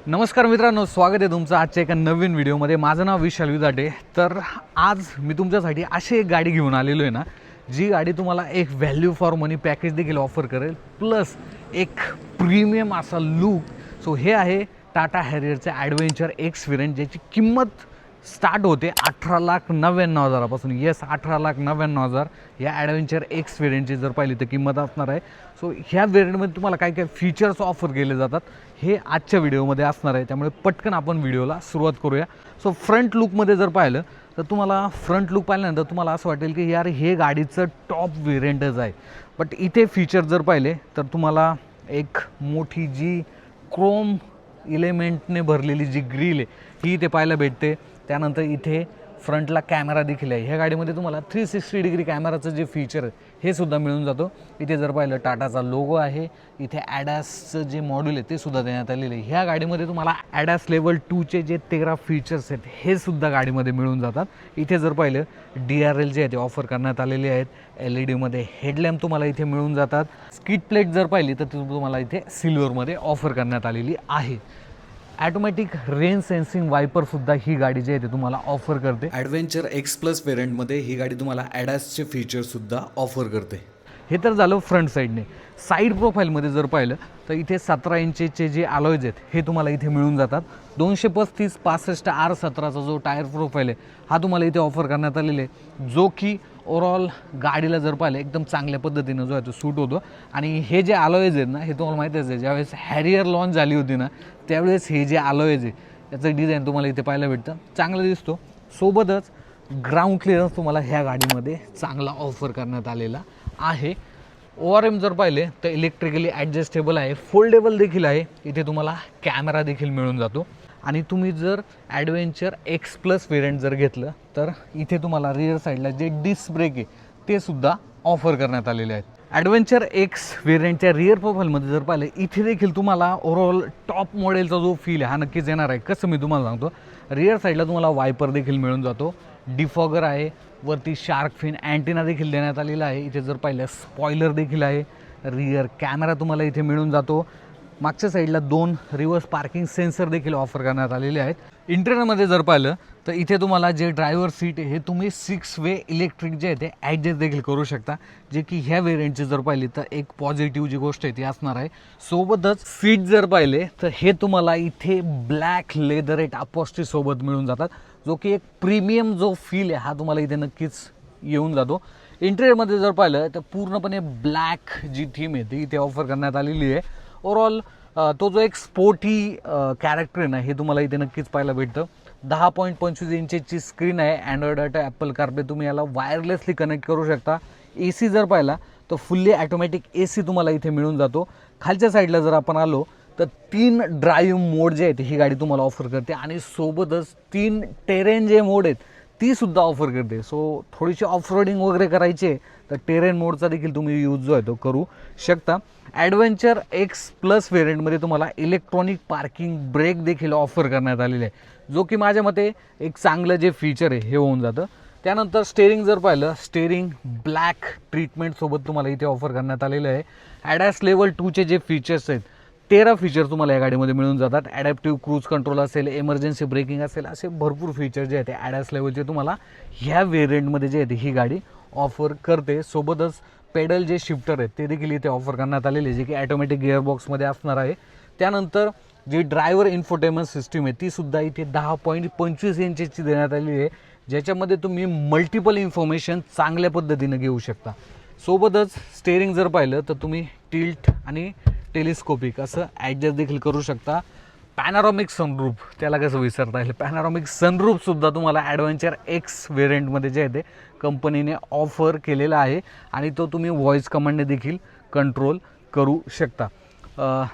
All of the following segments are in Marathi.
नमस्कार मित्रांनो, स्वागत आहे तुमचं आजच्या एका नवीन व्हिडिओमध्ये। माझं नाव विशाल विदाटे। तर आज मी तुमच्यासाठी अशी एक गाडी घेऊन आलेलो आहे ना, जी गाडी तुम्हाला एक व्हॅल्यू फॉर मनी पॅकेज देखील ऑफर करेल, प्लस एक प्रीमियम असा लुक। सो हे आहे टाटा हॅरियरचे ॲडव्हेंचर एक्स व्हेरियंट, ज्याची किंमत स्टार्ट होते 18,99,000पासून। येस, 18,99,000 या ॲडव्हेंचर एक्स व्हेरियंटची जर पाहिली तर किंमत असणार आहे। सो ह्या व्हेरियंटमध्ये तुम्हाला काय काय फीचर्स ऑफर केले जातात हे आजच्या व्हिडिओमध्ये असणार आहे, त्यामुळे पटकन आपण व्हिडिओला सुरुवात करूया। सो फ्रंट लुकमध्ये जर पाहिलं तर तुम्हाला फ्रंट लुक पाहिल्यानंतर तुम्हाला असं वाटेल की यार हे गाडीचं टॉप व्हेरियंटच आहे। बट इथे फीचर जर पाहिले तर तुम्हाला एक मोठी जी क्रोम इलेमेंटने भरलेली जी ग्रिल आहे ही इथे पाहायला भेटते। त्यानंतर इथे फ्रंटला कॅमेरा देखील आहे। ह्या गाडीमध्ये तुम्हाला 360 डिग्री कॅमेराचं जे फीचर आहे हे सुद्धा मिळून जातो। इथे जर पाहिलं टाटाचा लोगो आहे, इथे ॲडासचं जे मॉड्यूल आहे ते सुद्धा देण्यात आलेलं आहे। ह्या गाडीमध्ये तुम्हाला ॲडास लेवल 2चे जे 13 फीचर्स आहेत हे सुद्धा गाडीमध्ये मिळून जातात। इथे जर पाहिलं DRL जे आहे ते ऑफर करण्यात आलेले आहेत। LED हेडलॅम्प तुम्हाला इथे मिळून जातात। स्किड प्लेट जर पाहिली तर तुम्हाला इथे सिल्वरमध्ये ऑफर करण्यात आलेली आहे। ॲटोमॅटिक रेन सेन्सिंग वायपर सुद्धा ही गाडी जी आहे ते तुम्हाला ऑफर करते। ॲडव्हेंचर एक्स प्लस व्हेरियंटमध्ये ही गाडी तुम्हाला ॲडासचे फीचर्ससुद्धा ऑफर करते। हे तर झालं फ्रंट साईडने। साईड प्रोफाईलमध्ये जर पाहिलं तर इथे 17 इंचचे जे अलॉयज आहेत हे तुम्हाला इथे मिळून जातात। 235/65 R17चा जो टायर प्रोफाईल आहे हा तुम्हाला इथे ऑफर करण्यात आलेला आहे, जो की ओव्हरऑल गाडीला जर पाहिलं एकदम चांगल्या पद्धतीनं जो आहे तो सूट होतो। आणि हे जे अलॉयज आहेत ना हे तुम्हाला माहितीच आहे, ज्यावेळेस हॅरियर लॉन्च झाली होती ना त्यावेळेस हे जे अलॉयज आहे याचं डिझाईन तुम्हाला इथे पाहायला भेटतं, चांगलं दिसतो। सोबतच ग्राउंड क्लिअरन्स तुम्हाला ह्या गाडीमध्ये चांगला ऑफर करण्यात आलेला आहे। ORM जर पाहिले तर इलेक्ट्रिकली ॲडजस्टेबल आहे, फोल्डेबल देखील आहे। इथे तुम्हाला कॅमेरा देखील मिळून जातो। आणि तुम्ही जर ॲडव्हेंचर एक्स प्लस व्हेरियंट जर घेतलं तर इथे तुम्हाला रिअर साईडला जे डिस्क ब्रेक आहे ते सुद्धा ऑफर करण्यात आलेले आहेत। ॲडव्हेंचर एक्स व्हेरियंटच्या रिअर प्रोफाईलमध्ये जर पाहिले इथे देखील तुम्हाला ओव्हरऑल टॉप मॉडेलचा जो फील आहे हा नक्कीच येणार आहे। कसं मी तुम्हाला सांगतो, रिअर साईडला तुम्हाला वायपर देखील मिळून जातो, डिफॉगर आहे, वरती शार्क फिन अँटेना देखील देण्यात आलेला आहे। इथे जर पाहिलं स्पॉयलर देखील आहे, रिअर कॅमेरा तुम्हाला इथे मिळून जातो। मागच्या साईडला 2 रिव्हर्स पार्किंग सेन्सर देखील ऑफर करण्यात आलेले आहेत। इंटेरियरमध्ये जर पाहिलं तर इथे तुम्हाला जे ड्रायव्हर सीट आहे हे तुम्ही 6 वे इलेक्ट्रिक जे आहे ते ॲडजस्ट देखील करू शकता, जे की ह्या व्हेरियंटची जर पाहिली तर एक पॉझिटिव्ह जी गोष्ट आहे ती असणार आहे। सोबतच सीट जर पाहिले तर हे तुम्हाला इथे ब्लॅक लेदरेट अपॉस्ट्री सोबत मिळून जातात, जो की एक प्रीमियम जो फील आहे हा तुम्हाला इथे नक्कीच येऊन जातो। इंटेरियरमध्ये जर पाहिलं तर पूर्णपणे ब्लॅक जी थीम आहे ती इथे ऑफर करण्यात आलेली आहे। ओव्हरऑल तो जो एक स्पोर्टी कॅरेक्टर आहे ना हे तुम्हाला इथे नक्कीच पाहायला भेटतं। 10.25 इंचची स्क्रीन आहे, अँड्रॉइड ऑटो, ॲपल कारप्ले तुम्ही याला वायरलेसली कनेक्ट करू शकता। AC जर पाहिला तर फुल्ली ॲटोमॅटिक AC तुम्हाला इथे मिळून जातो। खालच्या साईडला जर आपण आलो तर 3 ड्राईव्ह मोड जे आहेत ही गाडी तुम्हाला ऑफर करते, आणि सोबतच 3 टेरेन जे मोड आहेत ती सुद्धा ऑफर करते। सो थोडीशी ऑफ रोडिंग वगैरे करायची आहे तर टेरेन मोडचा देखील तुम्ही यूज जो आहे तो करू शकता। ॲडव्हेंचर एक्स प्लस व्हेरियंटमध्ये तुम्हाला इलेक्ट्रॉनिक पार्किंग ब्रेक देखील ऑफर करण्यात आलेले आहे, जो की माझ्या मते एक चांगलं जे फीचर आहे हे होऊन जातं। त्यानंतर स्टेअरिंग जर पाहिलं, स्टेअरिंग ब्लॅक ट्रीटमेंटसोबत तुम्हाला इथे ऑफर करण्यात आलेलं आहे। ॲडास लेवल 2चे जे फीचर्स आहेत 13 फीचर तुम्हाला या गाडीमध्ये मिळून जातात। ॲडॅप्टिव्ह क्रूज कंट्रोल असेल, इमर्जन्सी ब्रेकिंग असेल, असे भरपूर फीचर जे आहेत ते ॲडास लेवलचे तुम्हाला ह्या व्हेरियंटमध्ये जे आहे ही गाडी ऑफर करते। सोबतच पेडल जे शिफ्टर आहेत ते देखील इथे ऑफर करण्यात आलेले, जे की ॲटोमॅटिक गिअरबॉक्समध्ये असणार आहे। त्यानंतर जी ड्रायव्हर इन्फोटेनमेंट सिस्टीम आहे ती सुद्धा इथे 10.25 इंचची देण्यात आलेली आहे, ज्याच्यामध्ये तुम्ही मल्टिपल इन्फॉर्मेशन चांगल्या पद्धतीनं घेऊ शकता। सोबतच स्टेअरिंग जर पाहिलं तर तुम्ही टिल्ट आणि टेलिस्कोपिक असं ॲडजस्ट देखील करू शकता। पॅनारॉमिक सनरूफ, त्याला कसं विसरता येईल, पॅनारॉमिक सनरूफसुद्धा तुम्हाला ॲडव्हेंचर एक्स व्हेरियंटमध्ये जे आहे ते कंपनीने ऑफर केलेला आहे, आणि तो तुम्ही व्हॉईस कमांडने देखील कंट्रोल करू शकता।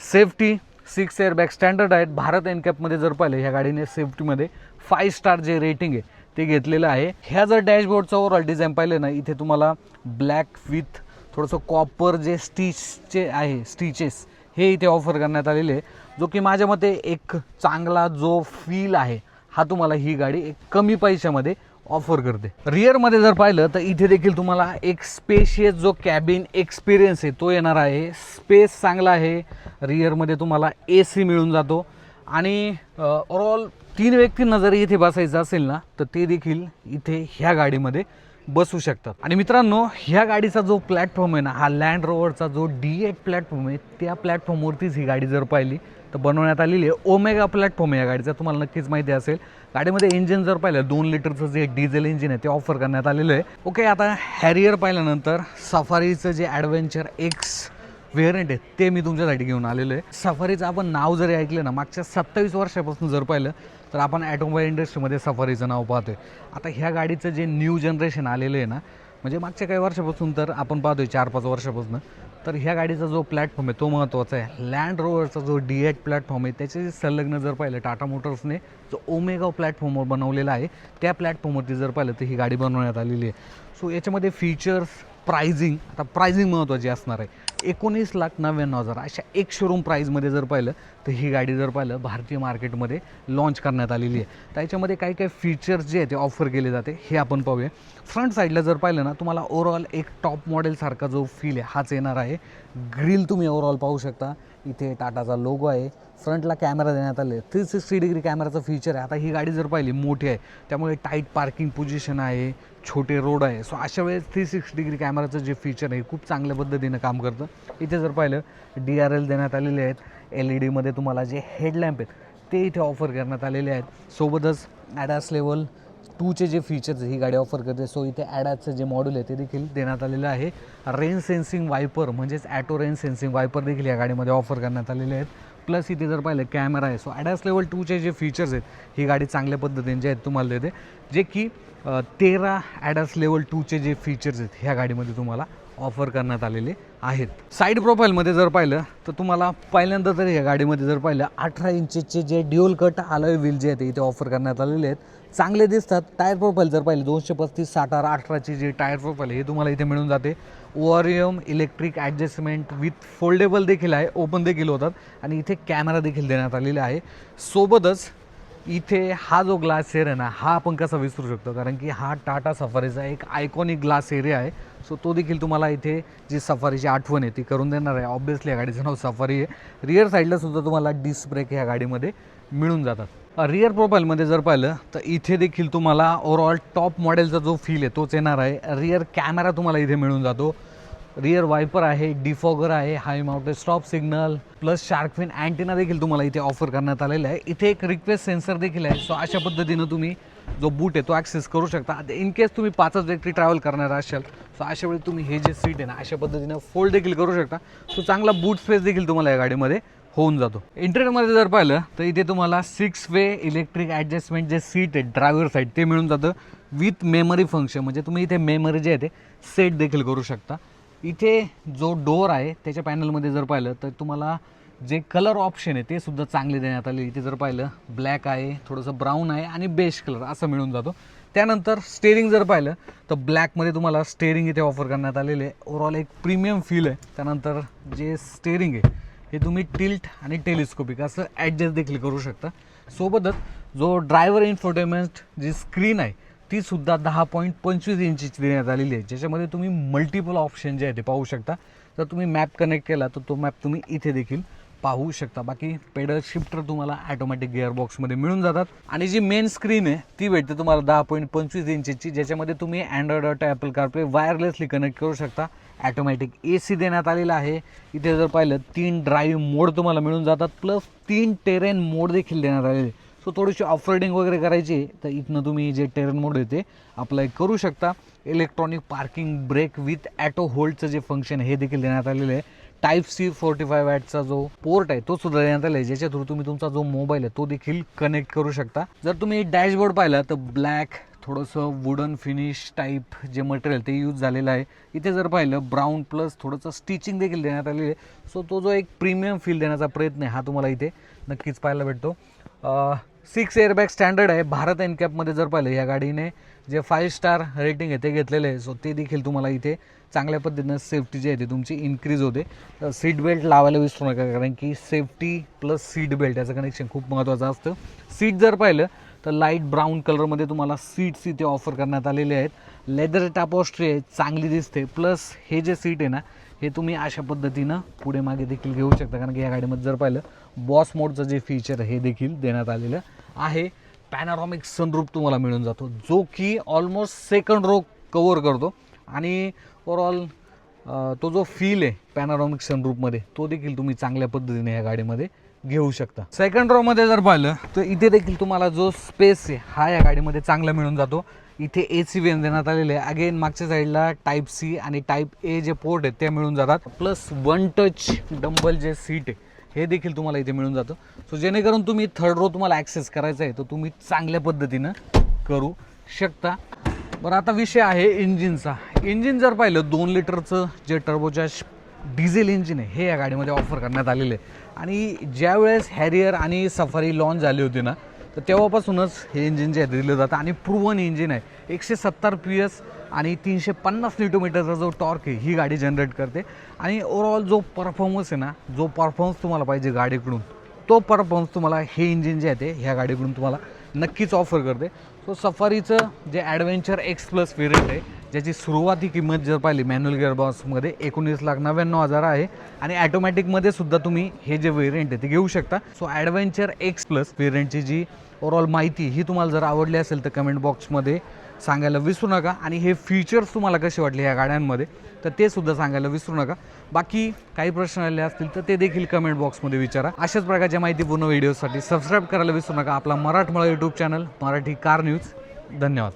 सेफ्टी 6 एअरबॅग स्टँडर्ड आहेत। भारत एनकॅपमध्ये जर पाहिलं ह्या गाडीने सेफ्टीमध्ये 5 स्टार जे रेटिंग आहे ते घेतलेलं आहे। ह्या जर डॅशबोर्डचा ओव्हरऑल डिझाईन पाहिलं ना, इथे तुम्हाला ब्लॅक विथ थोडंसं कॉपर जे स्टिचचे आहे स्टिचेस हे इथे ऑफर करण्यात आलेले आहे, जो की माझ्या मते एक चांगला जो फील आहे हा तुम्हाला ही गाडी एक कमी पैशामध्ये ऑफर करते। रिअरमध्ये जर पाहिलं तर इथे देखील तुम्हाला एक स्पेशियस जो कॅबिन एक्सपिरियन्स आहे तो येणार आहे। स्पेस चांगला आहे, रिअरमध्ये तुम्हाला AC मिळून जातो, आणि ओव्हरऑल 3 व्यक्तींना जर इथे बसायचं असेल ना तर ते देखील इथे ह्या गाडीमध्ये बसू शकतात. आणि मित्रांनो, ह्या गाडीचा जो प्लॅटफॉर्म आहे ना, हा लँड रोवरचा जो D8 प्लॅटफॉर्म आहे, त्या प्लॅटफॉर्मवरतीच ही गाडी जर पाहिली तर बनवण्यात आलेली आहे. ओमेगा प्लॅटफॉर्म आहे या गाडीचा, तुम्हाला नक्कीच माहिती असेल. गाडीमध्ये इंजिन जर पाहिलं 2 लिटरचं जे डिझेल इंजिन आहे ते ऑफर करण्यात आलेलं आहे. ओके, आता हॅरियर पाहिल्यानंतर सफारीचं जे ॲडव्हेंचर एक्स व्हेरियंट आहे ते मी तुमच्यासाठी घेऊन आलेलो आहे. सफारीचं आपण नाव जरी ऐकलं ना, मागच्या 27 वर्षापासून जर पाहिलं तर आपण ॲटोमोबाईल इंडस्ट्रीमध्ये सफारीचं नाव पाहतोय. आता ह्या गाडीचं जे न्यू जनरेशन आलेलं आहे ना, म्हणजे मागच्या काही वर्षापासून तर आपण पाहतोय 4-5 वर्षापासून, तर ह्या गाडीचा जो प्लॅटफॉर्म आहे तो महत्त्वाचा आहे. लँड रोवरचा जो D8 प्लॅटफॉर्म आहे त्याचे संलग्न जर पाहिलं टाटा मोटर्सने जो ओमेगा प्लॅटफॉर्मवर बनवलेला आहे, त्या प्लॅटफॉर्मवरती जर पाहिलं तर ही गाडी बनवण्यात आलेली आहे. सो याच्यामध्ये फीचर्स, प्राइजिंग, आता प्राइजिंग महत्त्वाची असणार आहे. 19,99,000 अशा एक शोरूम प्राईजमध्ये जर पाहिलं तर ही गाडी जर पाहिलं भारतीय मार्केटमध्ये लॉन्च करण्यात आलेली आहे. तर याच्यामध्ये काही काही फीचर्स जे आहे ते ऑफर केले जाते हे आपण पाहूया. फ्रंट साईडला जर पाहिलं ना, तुम्हाला ओव्हरऑल एक टॉप मॉडेलसारखा जो फील आहे हाच येणार आहे. ग्रिल तुम्ही ओव्हरऑल पाहू शकता, इथे टाटाचा लोगो आहे. फ्रंटला कॅमेरा देण्यात आले, 360 डिग्री कॅमेराचं फीचर आहे. आता ही गाडी जर पाहिली मोठी आहे त्यामुळे टाईट पार्किंग पोझिशन आहे, छोटे रोड आहे. सो अशा वेळेस 360 डिग्री कॅमेराचं जे फीचर आहे खूप चांगल्या पद्धतीनं काम करतं. इथे जर पाहिलं DRL देण्यात आलेले आहेत. LED तुम्हाला जे हेडलॅम्प आहेत ते इथे ऑफर करण्यात आलेले आहेत. सोबतच ॲडास लेवल 2चे जे फीचर्स ही गाडी ऑफर करते. सो इथे ॲडासचं जे मॉड्यूल आहे ते देखील देण्यात आलेलं आहे. रेन सेन्सिंग वायपर म्हणजेच ॲटो रेन सेन्सिंग वायपर देखील या गाडीमध्ये ऑफर करण्यात आलेले आहेत. प्लस इथे जर पाहिलं कॅमेरा आहे. सो ॲडास लेवल 2चे जे फीचर्स आहेत ही गाडी चांगल्या पद्धतीने जे आहेत तुम्हाला देते, जे की 13 ॲडास लेवल 2चे जे फीचर्स आहेत ह्या गाडीमध्ये तुम्हाला ऑफर करण्यात आलेले आहेत. साईड प्रोफाईलमध्ये जर पाहिलं तर तुम्हाला पहिल्यांदा तरी या गाडीमध्ये जर पाहिलं 18 इंचचे जे ड्युअल कट अलॉय व्हील जे आहेत इथे ऑफर करण्यात आलेले आहेत. चांगले दिसतात. टायर प्रोफाईल जर पाहिलं 235 60/18ची जी टायर प्रोफाईल आहे हे तुम्हाला इथे मिळून जाते. ORM electric adjustment with foldable देखील आहे, ओपन देखील होतात आणि इथे कॅमेरा देखील देण्यात आलेला आहे. सोबतच इथे हा जो ग्लास एरिया आहे ना, हा आपण कसा विसरू शकतो, कारण की हा टाटा सफारीचा एक आयकॉनिक ग्लास एरिया आहे. सो तो देखील तुम्हाला इथे जी सफारीची आठवण आहे ती करून देणार आहे. ऑब्व्हियसली या गाडीचं नाव सफारी आहे. रिअर साईडला सुद्धा तुम्हाला डिस्क ब्रेक ह्या गाडीमध्ये मिळून जातात. रिअर प्रोफाईलमध्ये जर पाहिलं तर इथे देखील तुम्हाला ओव्हरऑल टॉप मॉडेलचा जो फील आहे तोच येणार आहे. रिअर कॅमेरा तुम्हाला इथे मिळून जातो. रिअर वायपर आहे, डिफॉगर आहे, high mounted stop signal plus sharkfin antenna देखील तुम्हाला इथे ऑफर करण्यात आलेला आहे. इथे एक रिक्वेस्ट सेन्सर देखील आहे. सो अशा पद्धतीनं तुम्ही जो बूट आहे तो ॲक्सेस करू शकता. इन केस तुम्ही 5च व्यक्ती ट्रॅव्हल करणार असाल सो अशा वेळी तुम्ही हे जे सीट आहे ना अशा पद्धतीनं फोल्ड देखील करू शकता. सो चांगला बूट स्पेस देखील तुम्हाला या गाडीमध्ये होऊन जातो. इंटेरियरमध्ये जर पाहिलं तर इथे तुम्हाला 6 वे इलेक्ट्रिक ॲडजस्टमेंट जे सीट आहे ड्रायव्हर साईड ते मिळून जातं विथ मेमरी फंक्शन, म्हणजे तुम्ही इथे मेमरी जे आहे ते सेट देखील करू शकता. इथे जो डोअर आहे त्याच्या पॅनलमध्ये जर पाहिलं तर तुम्हाला जे कलर ऑप्शन आहे ते सुद्धा चांगले देण्यात आले. इथे जर पाहिलं ब्लॅक आहे, थोडंसं ब्राऊन आहे आणि बेज कलर असं मिळून जातो. त्यानंतर स्टेअरिंग जर पाहिलं तर ब्लॅकमध्ये तुम्हाला स्टेअरिंग इथे ऑफर करण्यात आलेले आहे. ओव्हरऑल एक प्रीमियम फील आहे. त्यानंतर जे स्टेअरिंग आहे हे तुम्ही टिल्ट आणि टेलिस्कोपिक असं ॲडजस्ट देखील करू शकता. सोबतच जो ड्रायव्हर इन्फोटेनमेंट जी स्क्रीन आहे ती सुद्धा 10.25 इंचीची देण्यात आलेली आहे, ज्याच्यामध्ये तुम्ही मल्टिपल ऑप्शन जे आहे ते पाहू शकता. जर तुम्ही मॅप कनेक्ट केला तर तो मॅप तुम्ही इथे देखील पाहू शकता. बाकी पेडल शिफ्टर तुम्हाला ॲटोमॅटिक गिअरबॉक्समध्ये मिळून जातात. आणि जी मेन स्क्रीन आहे ती भेटते तुम्हाला 10.25 इंचीची, ज्याच्यामध्ये तुम्ही Android auto, Apple CarPlay wirelessly connect करू शकता. ॲटोमॅटिक AC देण्यात आलेला आहे. इथे जर पाहिलं 3 ड्राईव्ह मोड तुम्हाला मिळून जातात प्लस 3 टेरेन मोड देखील देण्यात आलेले. सो थोडीशी ऑफ रायडिंग वगैरे करायची तर इथनं तुम्ही जे टेरेन मोड आहे ते अप्लाय करू शकता. Electronic parking brake with auto होल्डचं जे फंक्शन हे देखील देण्यात आलेलं आहे. Type-C 45 वॅटचा जो पोर्ट आहे तो सुद्धा देण्यात आला आहे, ज्याच्या थ्रू तुम्ही तुमचा जो मोबाईल आहे तो देखील कनेक्ट करू शकता. जर तुम्ही डॅशबोर्ड पाहिला तर ब्लॅक थोडंसं वुडन फिनिश टाईप जे मटेरियल ते यूज झालेलं आहे. इथे जर पाहिलं ब्राऊन प्लस थोडंसं स्टिचिंग देखील देण्यात आलेली आहे. सो तो जो एक प्रीमियम फील देण्याचा प्रयत्न आहे हा तुम्हाला इथे नक्कीच पाहायला भेटतो. 6 एअरबॅग स्टँडर्ड आहे. भारत एनकॅपमध्ये जर पाहिलं या गाडीने जे 5 स्टार रेटिंग आहे ते घेतलेलं आहे. सो ते देखील तुम्हाला इथे चांगल्या पद्धतीनं सेफ्टी जी आहे ती तुमची इन्क्रीज होते. सीट बेल्ट लावायला विसरू नका, कारण की सेफ्टी प्लस सीट बेल्ट याचं कनेक्शन खूप महत्त्वाचं असतं. सीट जर पाहिलं तर लाईट ब्राऊन कलरमध्ये तुम्हाला सीट्स इथे ऑफर करण्यात आलेले आहेत. लेदर टापोस्ट्री आहे, चांगली दिसते. प्लस हे जे सीट आहे ना हे तुम्ही अशा पद्धतीनं पुढे मागे देखील घेऊ शकता, कारण की या गाडीमध्ये जर पाहिलं बॉस मोडचं जे फीचर हे देखील देण्यात आलेलं आहे. पॅनारॉमिक सनरूफ तुम्हाला मिळून जातो, जो की ऑलमोस्ट सेकंड रो कवर करतो आणि ओव्हरऑल तो जो फील आहे पॅनारॉमिक सनरूफमध्ये तो देखील तुम्ही चांगल्या पद्धतीने या गाडीमध्ये घेऊ शकता. सेकंड रोमध्ये जर पाहिलं तर इथे देखील तुम्हाला जो स्पेस आहे हा या गाडीमध्ये चांगला मिळून जातो. इथे AC वेन देण्यात आलेले आहे. अगेन मागच्या साईडला टाईप C आणि टाईप A जे पोर्ट आहेत ते मिळून जातात. प्लस वन टच डंबल जे सीट आहे हे देखील तुम्हाला इथे मिळून जातं. सो जेणेकरून तुम्ही थर्ड रो तुम्हाला ॲक्सेस करायचा आहे तर तुम्ही चांगल्या पद्धतीनं करू शकता. बरं, आता विषय आहे इंजिनचा. इंजिन जर पाहिलं 2 लिटरचं जे टर्बोचार्ज डिझेल इंजिन आहे हे या गाडीमध्ये ऑफर करण्यात आलेलं आहे. आणि ज्यावेळेस हॅरियर आणि सफारी लॉन्च झाली होती ना तर तेव्हापासूनच हे इंजिन जे दिलं जातं आणि प्रूव्हन इंजिन आहे. 170 PS आणि 350 न्यूटनमीटरचा जो टॉर्क आहे ही गाडी जनरेट करते. आणि ओव्हरऑल जो परफॉर्मन्स आहे ना, जो परफॉर्मन्स तुम्हाला पाहिजे गाडीकडून तो परफॉर्मन्स तुम्हाला हे इंजिन जे आहे ते ह्या गाडीकडून तुम्हाला नक्कीच ऑफर करते. सो सफारीचं जे ॲडव्हेंचर X+ व्हेरियंट आहे ज्याची सुरुवाती किंमत जर पाहिली मॅन्युअल गिअरबॉक्समध्ये 19,99,000 आहे आणि ॲटोमॅटिकमध्ये सुद्धा तुम्ही हे जे व्हेरियंट आहे ते घेऊ शकता. सो ॲडव्हेंचर X+ व्हेरियंटची जी ओव्हरऑल माहिती ही तुम्हाला जर आवडली असेल तर कमेंट बॉक्समध्ये सांगायला विसरू नका. आणि हे फीचर्स तुम्हाला कसे वाटले या गाड्यांमध्ये तर ते सुद्धा सांगायला विसरू नका. बाकी काही प्रश्न आले असतील तर ते देखील कमेंट बॉक्समध्ये विचारा. अशाच प्रकारच्या माहितीपूर्ण व्हिडिओसाठी सबस्क्राईब करायला विसरू नका आपला मराठमोळा YouTube channel Marathi car news. धन्यवाद.